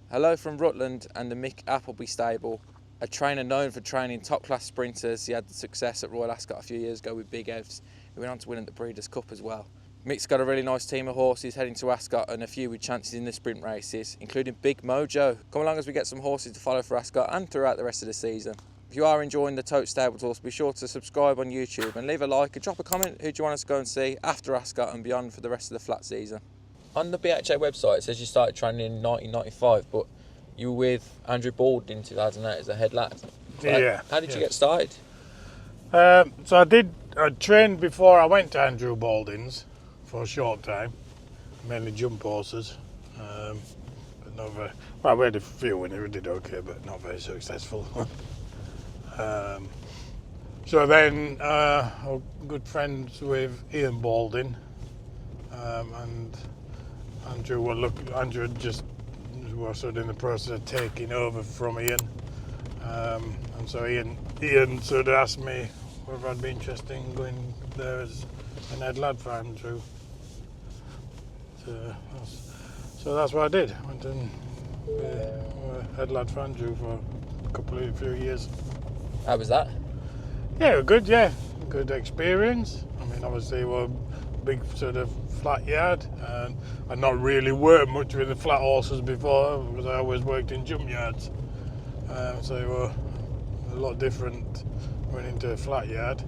Hello from Rutland and the Mick Appleby stable. A trainer known for training top-class sprinters. He had the success at Royal Ascot a few years ago with Big Evs. He went on to win at the Breeders' Cup as well. Mick's got a really nice team of horses heading to Ascot and a few with chances in the sprint races, including Big Mojo. Come along as we get some horses to follow for Ascot and throughout the rest of the season. If you are enjoying the Tote stable tours, be sure to subscribe on YouTube and leave a like and drop a comment who do you want us to go and see after Ascot and beyond for the rest of the flat season. On the BHA website it says you started training in 1995, but you were with Andrew Baldwin in 2008 as a head lad. Yeah. How did you get started? So I trained before I went to Andrew Baldwin's for a short time, mainly jump horses. But not very, well, we had a few winners, we did okay, but not very successful. So then I'm good friends with Ian Baldwin, and Andrew just was sort of in the process of taking over from Ian, and so Ian sort of asked me whether I'd be interested in going there as an head lad for Andrew. So that's what I did. Went and head lad for Andrew for a few years. How was that? Yeah, it was good. Yeah, good experience. I mean, obviously we're a big sort of flat yard, and I'd not really worked much with the flat horses before because I always worked in jump yards. So they were a lot different going into a flat yard.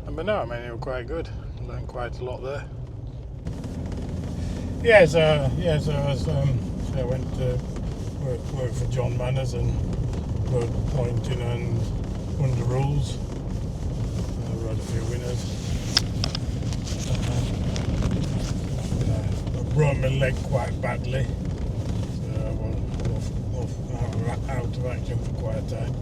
But no, I mean, it was quite good. Learned quite a lot there. So I went to work for John Manners and rode pointing and under rules. I rode a few winners. I broke my leg quite badly, so I was out of action for quite a time.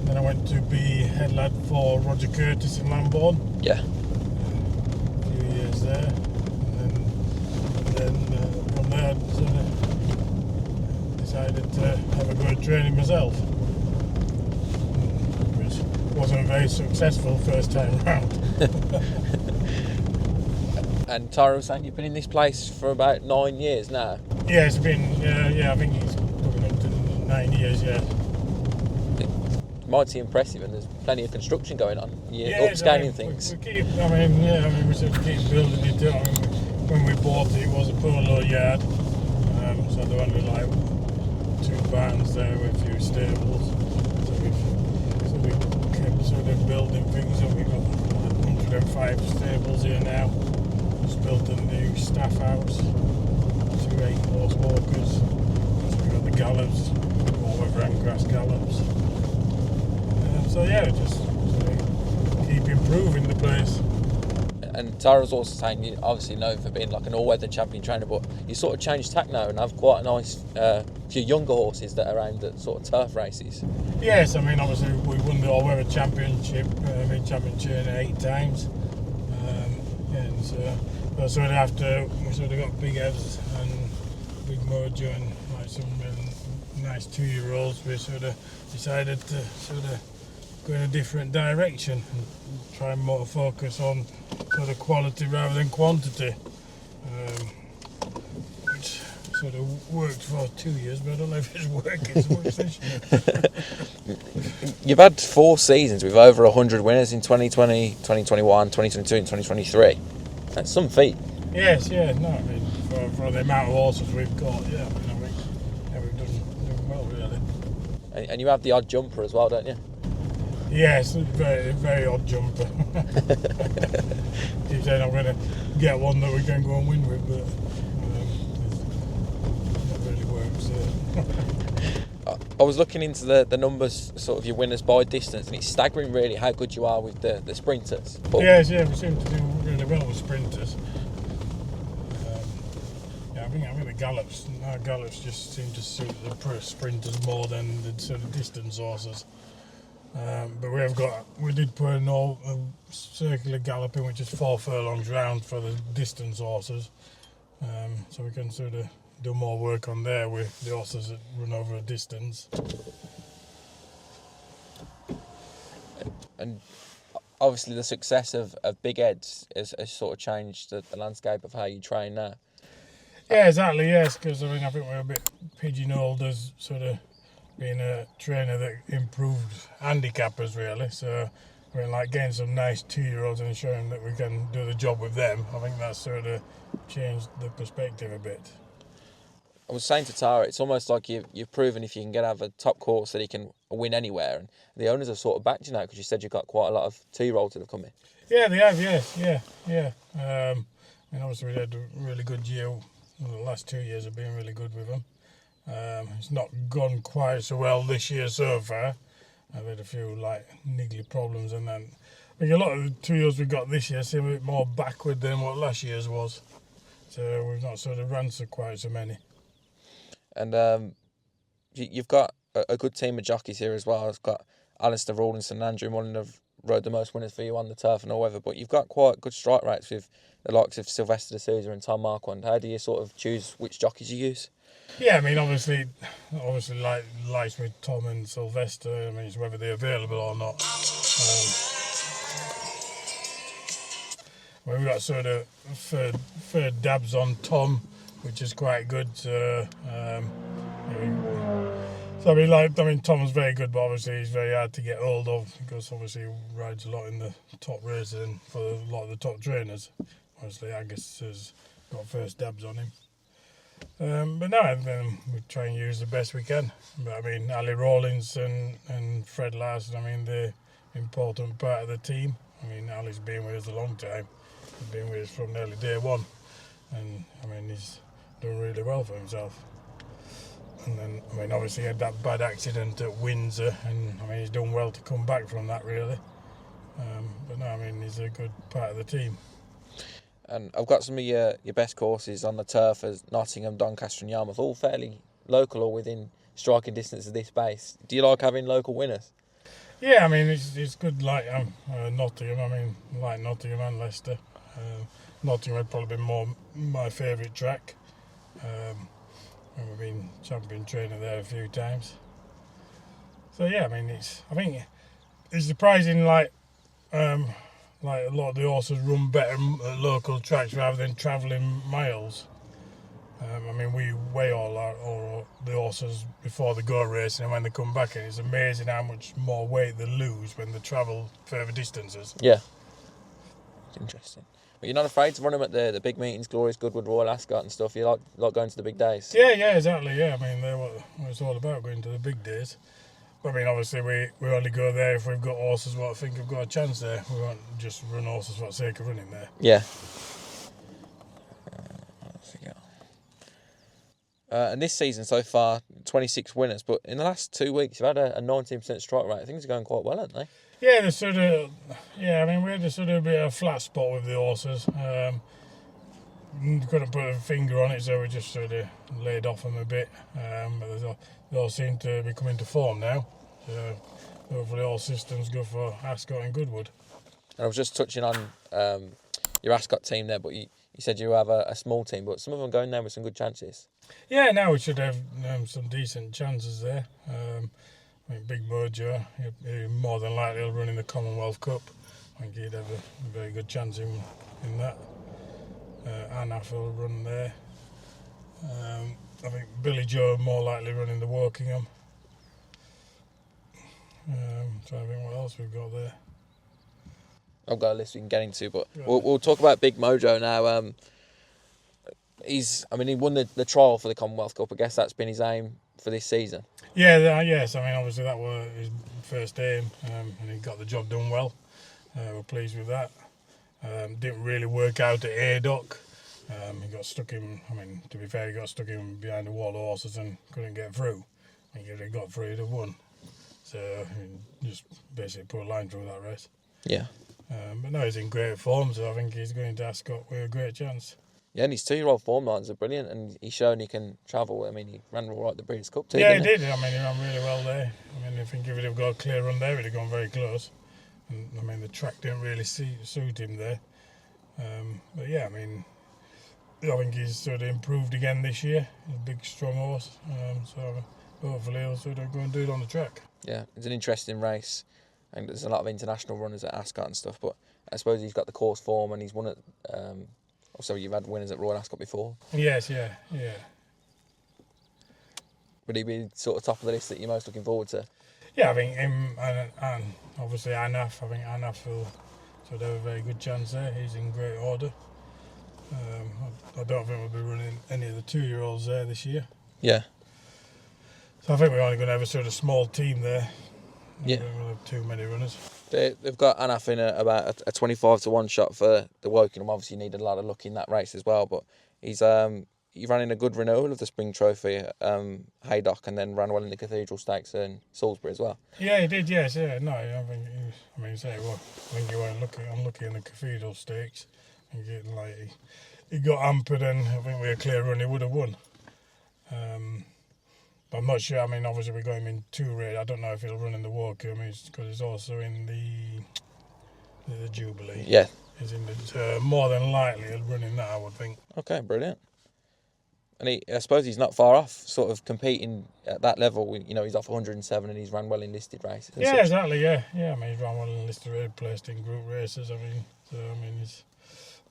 Then I went to be head lad for Roger Curtis in Lambourne. Yeah. A few years there, and then from there I sort of decided to have a go at training myself, which wasn't very successful first time round. And Tyra was saying you've been in this place for about 9 years now. Yeah, it's been, I think it's coming up to 9 years, yeah. Mighty impressive, and there's plenty of construction going on. You're Yeah, upscaling things. We keep building it up. When we bought it, it was a polo yard, so there were only like 2 barns there with a few stables. So we kept sort of building things, and we've got 105 stables here now. Just built a new staff house, 2 8-horse walkers. So we've got the gallops, all weather and grass gallops. So yeah, just keep improving the place. And Tyra was also saying you obviously known for being like an all-weather champion trainer, but you sort of changed tack now and have quite a nice few younger horses that are aimed at sort of turf races. Yes, I mean obviously we won the all-weather championship, championship 8 times. And so sort of after we sort of got Big Evs and Big Mojo and like some nice 2-year-olds, we sort of decided to sort of go in a different direction and try and more focus on sort of quality rather than quantity, which sort of worked for 2 years, but I don't know if it's working so much this year. You've had 4 seasons with over 100 winners in 2020, 2021, 2022 and 2023. That's some feat. Yes, I mean, for the amount of horses we've got, we've done well, really. And you have the odd jumper as well, don't you? Yes, very, very odd jumper. Keep saying I'm going to get one that we can go and win with, but it really works. I was looking into the numbers, sort of your winners by distance, and it's staggering really how good you are with the sprinters. But Yes, we seem to do really well with sprinters. I think the gallops, our gallops just seem to suit the sprinters more than the sort of distance horses. But we did put a circular gallop in, which is 4 furlongs round for the distance horses. So we can sort of do more work on there with the horses that run over a distance. And obviously the success of Big Evs has sort of changed the landscape of how you train now. Yeah, exactly, yes, because I think we're a bit pigeonholed as sort of being a trainer that improved handicappers, really. So we're like getting some nice 2-year-olds and showing that we can do the job with them. I think that's sort of changed the perspective a bit. I was saying to Tara, it's almost like you've proven if you can have a top course that he can win anywhere, and the owners have sort of backed you now because you said you've got quite a lot of 2-year-olds that have come in. Yeah, they have, yes, yeah. Obviously we had a really good year. The last 2 years have been really good with them. It's not gone quite so well this year so far. I've had a few niggly problems, and then I think a lot of the 2 years we got this year seem a bit more backward than what last year's was. So we've not sort of run quite so many. And you've got a good team of jockeys here as well. It's got Alistair Rawlinson and Andrew Mullen have rode the most winners for you on the turf and all weather, but you've got quite good strike rates with the likes of Sylvester D'Souza and Tom Marquand. How do you sort of choose which jockeys you use? Yeah, I mean, obviously, likes with Tom and Sylvester. I mean, it's whether they're available or not. We've got sort of third dabs on Tom, which is quite good. Tom's very good, but obviously he's very hard to get hold of because obviously he rides a lot in the top races and for a lot of the top trainers. Obviously, Angus has got first dabs on him. But no, we try and use the best we can. But I mean, Ali Rawlins and Fred Larson, I mean, they're an important part of the team. I mean, Ali's been with us a long time. He's been with us from nearly day one. And I mean, he's done really well for himself. And then, I mean, obviously he had that bad accident at Windsor, and I mean, he's done well to come back from that, really. But no, I mean, he's a good part of the team. And I've got some of your best courses on the turf as Nottingham, Doncaster and Yarmouth, all fairly local or within striking distance of this base. Do you like having local winners? Yeah, I mean, it's good like Nottingham. I mean, like Nottingham and Leicester. Nottingham would probably be more my favourite track. We've been champion trainer there a few times. So yeah, I mean, I think it's surprising like a lot of the horses run better at local tracks rather than travelling miles. I mean, we weigh all the horses before they go racing, and when they come back, and it's amazing how much more weight they lose when they travel further distances. Yeah, it's interesting. But you're not afraid to run them at the big meetings, Glorious Goodwood, Royal Ascot and stuff. You like going to the big days. Yeah, exactly. Yeah, I mean, they're what it's all about, going to the big days. I mean, obviously, we only go there if we've got horses what I think have got a chance there. We won't just run horses for the sake of running there. Yeah. And this season so far, 26 winners, but in the last 2 weeks, you've had a 19% strike rate. Things are going quite well, aren't they? Yeah, I mean, we had a sort of bit of a flat spot with the horses. Couldn't put a finger on it, so we just sort of laid off them a bit. But they all seem to be coming to form now. So hopefully all systems go for Ascot and Goodwood. And I was just touching on your Ascot team there, but you said you have a small team, but some of them going there with some good chances. Yeah, now we should have some decent chances there. I think Big Mojo, he more than likely will run in the Commonwealth Cup. I think he'd have a very good chance in that. Anaf will run there. I think Billy Joe more likely running the Wokingham. Trying to think what else we've got there. I've got a list we can get into, but we'll talk about Big Mojo now. He won the trial for the Commonwealth Cup. I guess that's been his aim for this season. Yeah, yes. I mean, obviously that was his first aim, and he got the job done well. We're pleased with that. Didn't really work out at Aydock. He got stuck in. I mean, to be fair, he got stuck in behind a wall of horses and couldn't get through. I think if he got through, he'd have won. So he just basically put a line through that race. Yeah. But now he's in great form, so I think he's going to Ascot with a great chance. Yeah, and his 2-year-old form lines are brilliant, and he's shown he can travel. I mean, he ran all right at the Breeders' Cup too. Yeah, he did. I mean, he ran really well there. I mean, I think if he'd have got a clear run there, he'd have gone very close. And I mean, the track didn't really suit him there. But yeah, I mean, I think he's sort of improved again this year. He's a big, strong horse. So hopefully he'll sort of go and do it on the track. Yeah, it's an interesting race. And there's a lot of international runners at Ascot and stuff, but I suppose he's got the course form and he's won at. Also, you've had winners at Royal Ascot before. Yes, yeah. Would he be sort of top of the list that you're most looking forward to? Yeah, I think him and obviously Anaf. I think Anaf will have a very good chance there. He's in great order. I don't think we'll be running any of the 2-year-olds there this year. Yeah. So I think we're only going to have a sort of small team there. Yeah. We'll have too many runners. They've got Anaf in about a 25-1 shot for the Wokingham. Obviously, needed a lot of luck in that race as well, but he's running a good renewal of the Spring Trophy at Haydock, and then ran well in the Cathedral Stakes in Salisbury as well. Yeah, he did. Yes, yeah. No, I think I think he went unlucky in the Cathedral Stakes. And he got hampered, and I think with a clear run he would have won. But I'm not sure. I mean, obviously we got him in 2 races. I don't know if he'll run in the Wokingham because he's also in the Jubilee. Yeah. He's in the more than likely he'll run in that, I would think. Okay, brilliant. And I suppose he's not far off, sort of competing at that level. You know, he's off 107 and he's run well in listed races. Yeah, exactly. Yeah. I mean, he's run well in listed races, placed in group races.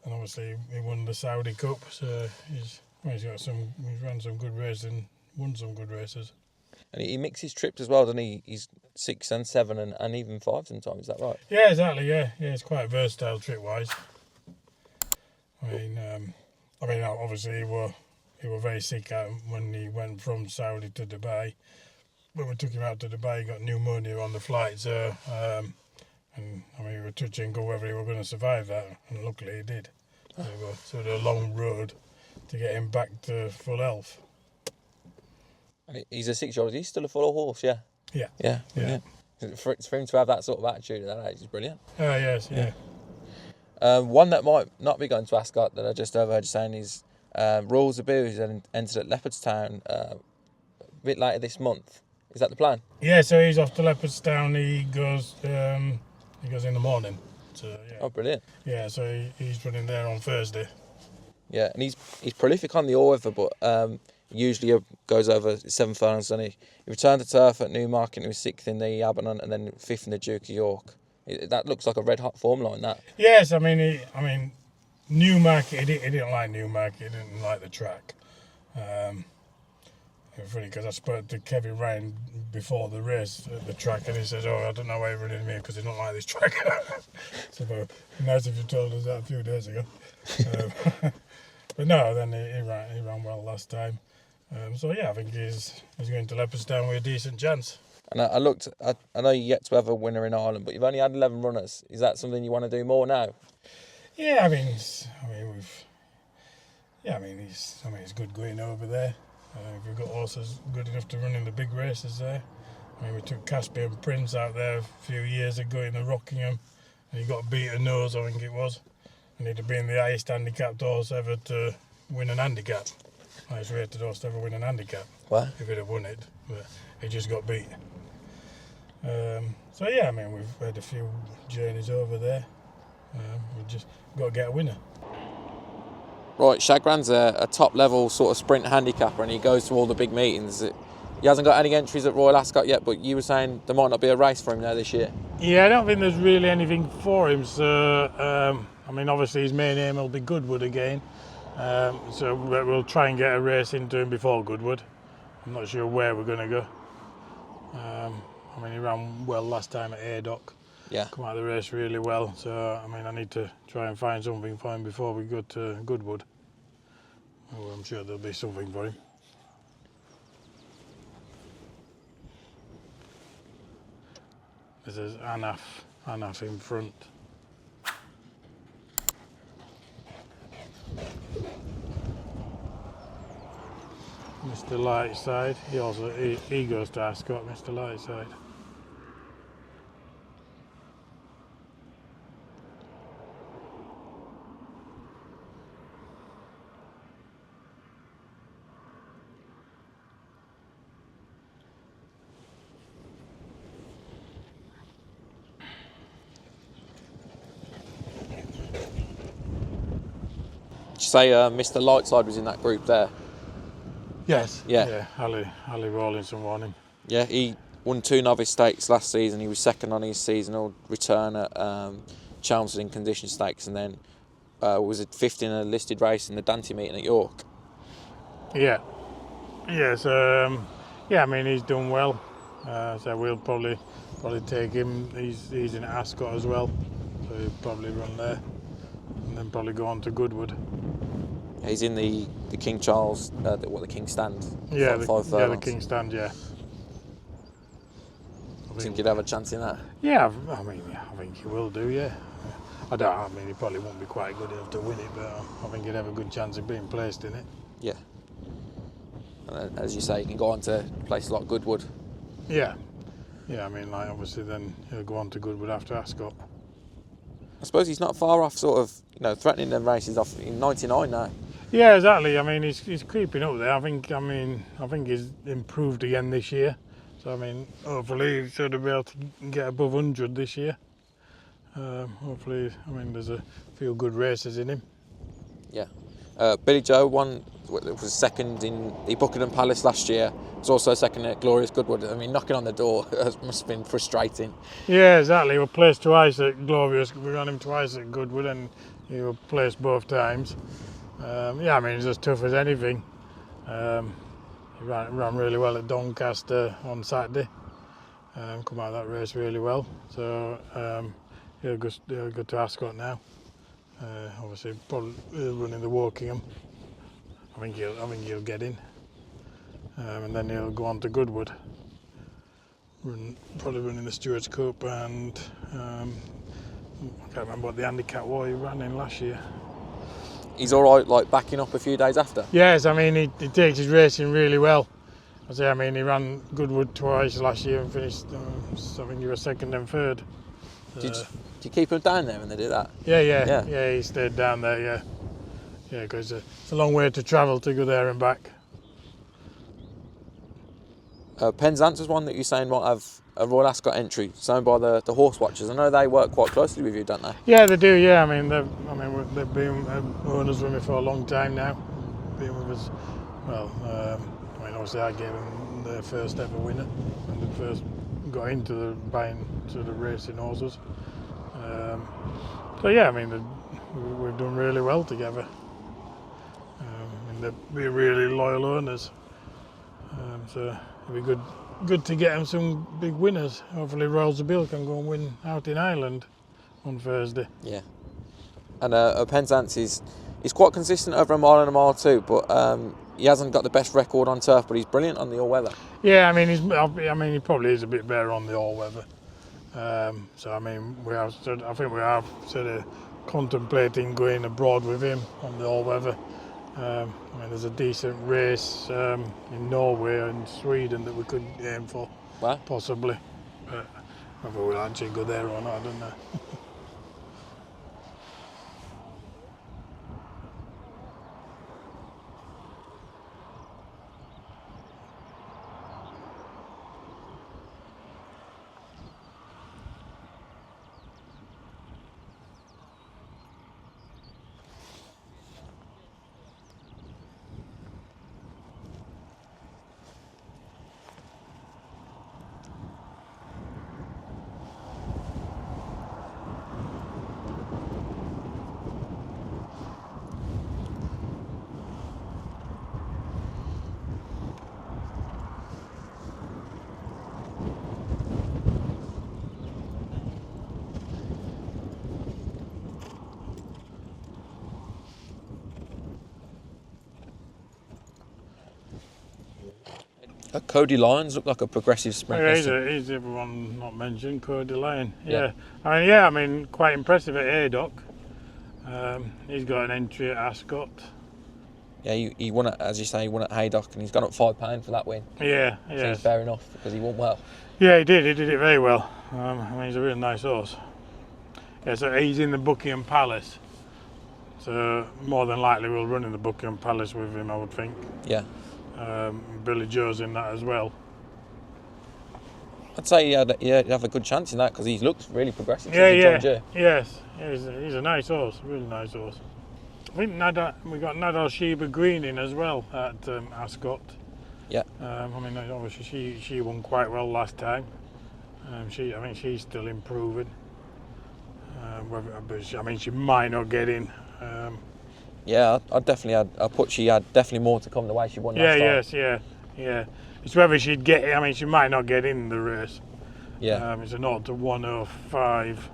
And obviously he won the Saudi Cup, so he's run some good races and won some good races. And he mixes trips as well, doesn't he? He's 6 and 7 and even 5 sometimes. Is that right? Yeah, exactly. Yeah. He's quite versatile trip wise. I mean, obviously he were very sick when he went from Saudi to Dubai. When we took him out to Dubai, he got pneumonia on the flight, so and I mean, we were touch and go whether he were going to survive that, and luckily he did. So it was sort of a long road to get him back to full health. And he's a 6-year-old. He's still a full horse, yeah. Yeah. For him to have that sort of attitude at that age is brilliant. Yes. One that might not be going to Ascot that I just overheard you saying is Royal Ascot, who's entered at Leopardstown a bit later this month. Is that the plan? Yeah, so he's off to Leopardstown. He goes in the morning. So, yeah. Oh, brilliant. Yeah, so he's running there on Thursday. Yeah, and he's prolific on the all-weather, but usually goes over 7 furlongs. And he returned to turf at Newmarket. He was 6th in the Abernon and then 5th in the Duke of York. That looks like a red-hot form line, that. Yes, I mean, Newmarket, he didn't like Newmarket. He didn't like the track. It was funny because I spoke to Kevin Ryan before the race at the track, and he said, I don't know why you're running me because he don't like this track. So nice if you told us that a few days ago. But no, then he ran well last time. So yeah, I think he's going to Leopardstown with a decent chance. And I looked. I know you yet to have a winner in Ireland, but you've only had 11 runners. Is that something you want to do more now? Yeah, he's good going over there. We've got horses good enough to run in the big races there. I mean, we took Caspian Prince out there a few years ago in the Rockingham, and he got beat a nose, I think it was. And he'd have been the highest handicapped horse ever to win an handicap. Highest rated horse to ever win an handicap. What? If he'd have won it, but he just got beat. So yeah, I mean, we've had a few journeys over there. We've just got to get a winner. Right, Shagran's a top-level sort of sprint handicapper, and he goes to all the big meetings. He hasn't got any entries at Royal Ascot yet, but you were saying there might not be a race for him there this year. Yeah, I don't think there's really anything for him. So, I mean, obviously his main aim will be Goodwood again. So we'll try and get a race into him before Goodwood. I'm not sure where we're going to go. I mean, he ran well last time at Haydock. Yeah. Come out of the race really well. So, I mean, I need to try and find something for him before we go to Goodwood. Oh, I'm sure there'll be something for him. This is Anaf in front. Mr. Lightside, he goes to Ascot, Mr. Lightside. Did you say Mr. Lightside was in that group there? Yes. Yeah. Yeah. Ali Rawlinson won him. Yeah, he won 2 novice stakes last season. He was second on his seasonal return at Chelmsford in condition stakes, and then was it 5th in a listed race in the Dante meeting at York. Yeah. Yes. Yeah. I mean, he's done well. So we'll probably take him. He's in Ascot as well, so he'll probably run there, and then probably go on to Goodwood. He's in the King Charles, the King Stand. Yeah, the King Stand. Yeah. I think you'd have a chance in that. Yeah, I think he will do. Yeah. I mean, he probably won't be quite good enough to win it, but I think he'd have a good chance of being placed in it. Yeah. And as you say, you can go on to places like Goodwood. Yeah. Yeah, I mean, like, obviously then he'll go on to Goodwood after Ascot. I suppose he's not far off sort of, threatening them races off in 99 now. Yeah, exactly. I mean, he's creeping up there. I think he's improved again this year. So, I mean, hopefully he should be able to get above 100 this year. Hopefully, I mean, there's a few good races in him. Yeah. Billy Joe was second in the Buckingham Palace last year. Was also second at Glorious Goodwood. I mean, knocking on the door must have been frustrating. Yeah, exactly. We were placed twice at Glorious. We ran him twice at Goodwood, and he was placed both times. Yeah, I mean, he's as tough as anything. He ran really well at Doncaster on Saturday. Come out of that race really well. So he'll go to Ascot now. Obviously, probably running the Wokingham. I think he'll get in, and then he'll go on to Goodwood. Probably running the Stewards Cup, and I can't remember what the handicap was he ran in last year. He's all right, like backing up a few days after. Yes, I mean he takes his racing really well. I mean, he ran Goodwood twice last year and finished. I think he was second and third. Did you keep him down there when they did that? Yeah. He stayed down there. Yeah, because it's a long way to travel to go there and back. Penzance was one that you're saying might have a Royal Ascot entry, signed by the Horse Watchers. I know they work quite closely with you, don't they? Yeah, they do. Yeah, I mean they've been owners with me for a long time now. Been with us. Well, I mean obviously I gave them their first ever winner when they first got into the buying sort of racing horses. So yeah, I mean we've done really well together. They're really loyal owners. So it'll be good to get them some big winners. Hopefully Royal Ascot can go and win out in Ireland on Thursday. Yeah. And Penzance is quite consistent over a mile and a mile too, but he hasn't got the best record on turf, but he's brilliant on the all-weather. Yeah, I mean he probably is a bit better on the all-weather. So I mean I think we are sort of contemplating going abroad with him on the all-weather. I mean, there's a decent race in Norway and Sweden that we could aim for, possibly. But whether we'll actually go there or not, I don't know. Cody Lane's looked like a progressive sprinter. He's everyone not mentioned, Cody Lane. Yeah. I mean, quite impressive at Haydock. He's got an entry at Ascot. Yeah, he won it, as you say, he won at Haydock, and he's gone up £5 for that win. Yeah. Seems fair enough, because he won well. Yeah, he did it very well. I mean, he's a really nice horse. Yeah, so he's in the Buckingham Palace. So more than likely we'll run in the Buckingham Palace with him, I would think. Yeah. Billy Joe's in that as well. I'd say he'd have a good chance in that, because he looks really progressive. Yes, he's a nice horse, really nice horse. I think we got Nadal Shea Green in as well at Ascot. Yeah. I mean, obviously she won quite well last time. I think she's still improving. But she might not get in. Yeah, I put she had definitely more to come the way she won last time. Yeah. It's whether she'd get it. I mean, she might not get in the race. Yeah. It's a 0 to 105.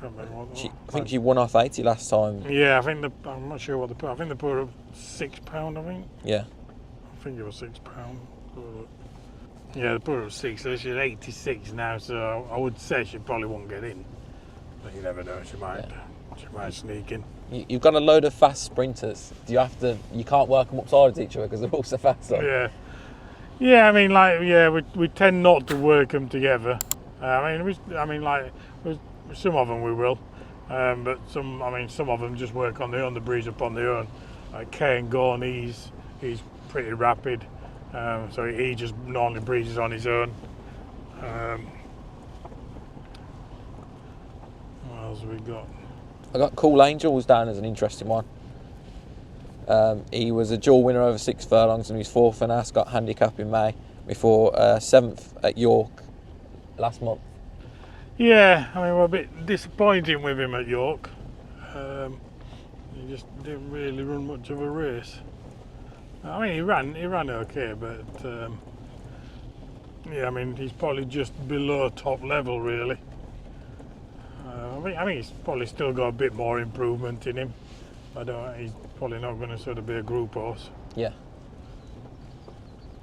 Can't remember I think she won off 80 last time. Yeah, I'm not sure what I think they put her £6. I think. Yeah. I think it was £6. Yeah, they put her at 6. So she's 86 now. So I would say she probably won't get in. But you never know. She might. Yeah. She might sneak in. You've got a load of fast sprinters. You can't work them upside each other because they're all so fast. Yeah. Yeah, I mean, we tend not to work them together. Some of them we will, but some of them just work on their own. They breeze up on their own. Like Kane Gorn, he's pretty rapid, so he just normally breezes on his own. What else have we got? I got Cool Angel was down as an interesting one. He was a dual winner over 6 furlongs and he was 4th in Ascot handicap in May before 7th at York last month. Yeah, I mean, we're a bit disappointing with him at York. He just didn't really run much of a race. I mean, he ran okay, but I mean, he's probably just below top level, really. I mean, he's probably still got a bit more improvement in him. He's probably not going to sort of be a group horse. Yeah.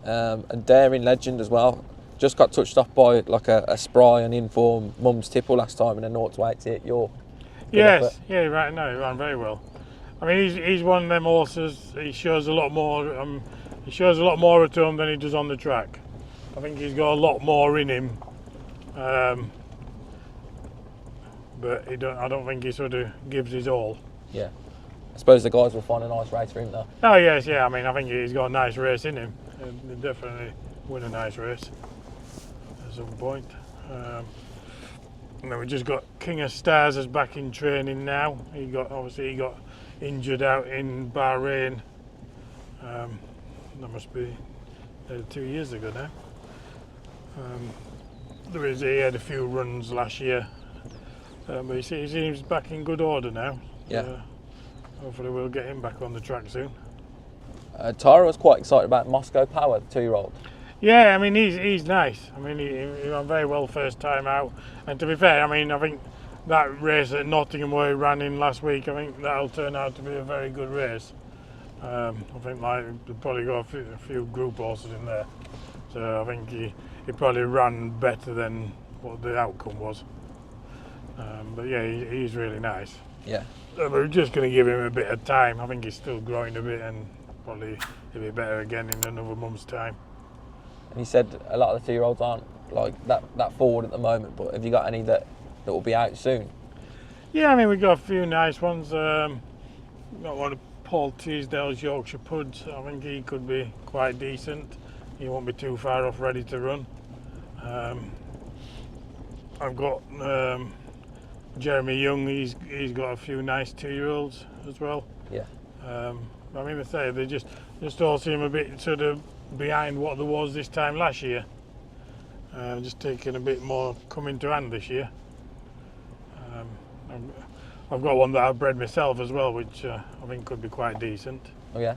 And Daring Legend as well. Just got touched off by like a spry and informed mum's tipple last time in a 0 to 80 at York. Yes, yeah, right. No, he ran very well. I mean, he's one of them horses. He shows a lot more. He shows a lot more at home than he does on the track. I think he's got a lot more in him. But I don't think he sort of gives his all. Yeah. I suppose the guys will find a nice race for him though. Oh yes, yeah. I mean, I think he's got a nice race in him. He'll definitely win a nice race at some point. And then we just got King of Stars is back in training now. He got injured out in Bahrain. That must be 2 years ago now. He had a few runs last year, but he seems back in good order now. Yeah. Hopefully we'll get him back on the track soon. Tyra was quite excited about Moscow Power, the 2-year-old. Yeah, I mean he's nice. I mean he ran very well first time out, and to be fair, I mean I think that race at Nottingham where he ran in last week, I think that'll turn out to be a very good race. I think they've probably got a few group horses in there, so I think he probably ran better than what the outcome was. But yeah, he's really nice. Yeah. We're just going to give him a bit of time. I think he's still growing a bit, and probably he'll be better again in another month's time. And he said a lot of the 2-year-olds aren't like that forward at the moment, but have you got any that will be out soon? Yeah, I mean we've got a few nice ones. Got one of Paul Teasdale's Yorkshire Puds. I think he could be quite decent. He won't be too far off ready to run. I've got Jeremy Young. He's got a few nice 2-year-olds as well. Yeah. I mean, they just all seem a bit sort of behind what there was this time last year. Just taking a bit more coming to hand this year. I've got one that I've bred myself as well, which I think could be quite decent. Oh yeah.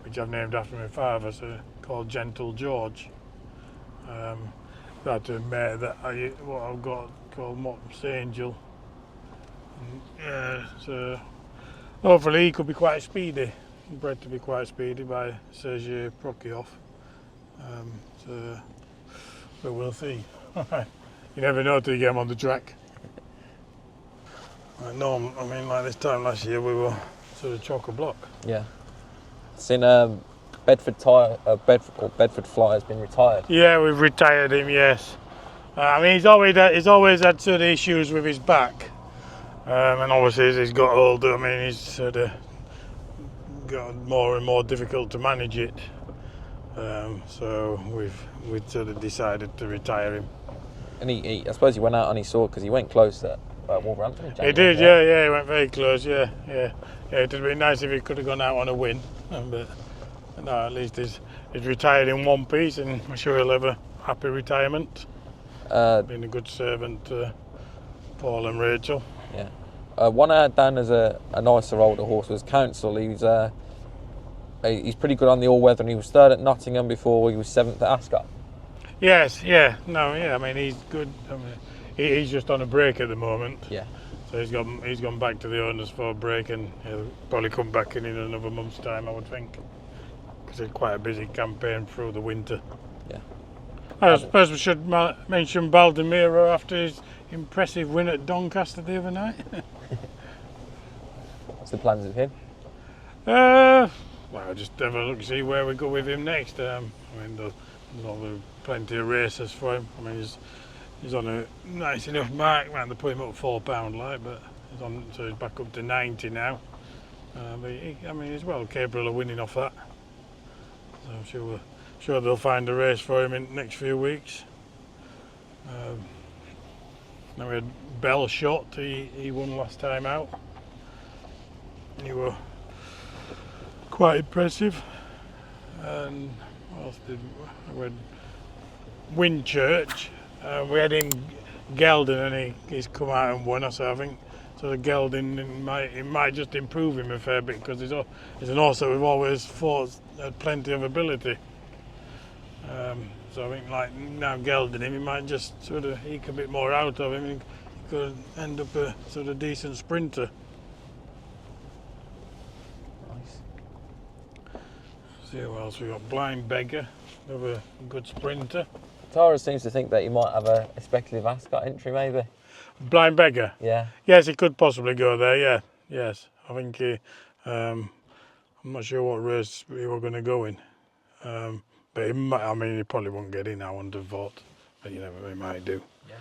Which I've named after my father, so called Gentle George. That's a mare that what I've got called Mops Angel. Yeah, so hopefully he could be quite speedy. Bred to be quite speedy by Sergei Prokofiev. But we'll see. You never know till you get him on the track. Like this time last year we were sort of chock-a-block. Yeah. Seen Bedford Fly has been retired. Yeah, we've retired him. Yes. I mean he's always had sort of issues with his back, and obviously as he's got older, I mean he's sort of got more and more difficult to manage it. So we've sort of decided to retire him. And I suppose he went out on his sword because he went close at Wolverhampton. He did, yeah, he went very close, yeah. It'd have been nice if he could have gone out on a win, but No, at least he's retired in one piece, and I'm sure he'll have a happy retirement. Been a good servant to Paul and Rachel. Yeah. One I had down as a nicer older horse was Council. He's pretty good on the all-weather, and he was third at Nottingham before he was 7th at Ascot. Yes, yeah, no, yeah. I mean, he's good. I mean, he's just on a break at the moment. Yeah. So he's gone back to the owners for a break, and he'll probably come back in another month's time, I would think, because it's quite a busy campaign through the winter. Yeah. I suppose we should mention Bal Deiro after his impressive win at Doncaster the other night. What's the plans with him? Well, just have a look, see where we go with him next. I mean, there's plenty of races for him. I mean, he's on a nice enough mark. Man, they put him up £4 like, but he's back up to 90 now. But I mean, he's well capable of winning off that. So I'm sure they'll find a race for him in the next few weeks. Now we had Bell Shot. He won last time out. He were quite impressive. And what else did we had? Winchurch. We had him gelded, and he's come out and won. So I think the gelding it might just improve him a fair bit, because he's an horse that we've always thought had plenty of ability. So I think like now gelding him, he might just sort of eke a bit more out of him. He could end up a sort of decent sprinter. Nice. See who else we got. Blind Beggar, another good sprinter. Tara seems to think that he might have a speculative Ascot entry, maybe. Blind Beggar. Yeah. Yes, he could possibly go there. Yeah. Yes, I think he. I'm not sure what race we were going to go in. But he might, I mean, he probably won't get in, I wouldn't have thought. But you never, he might do. Yeah.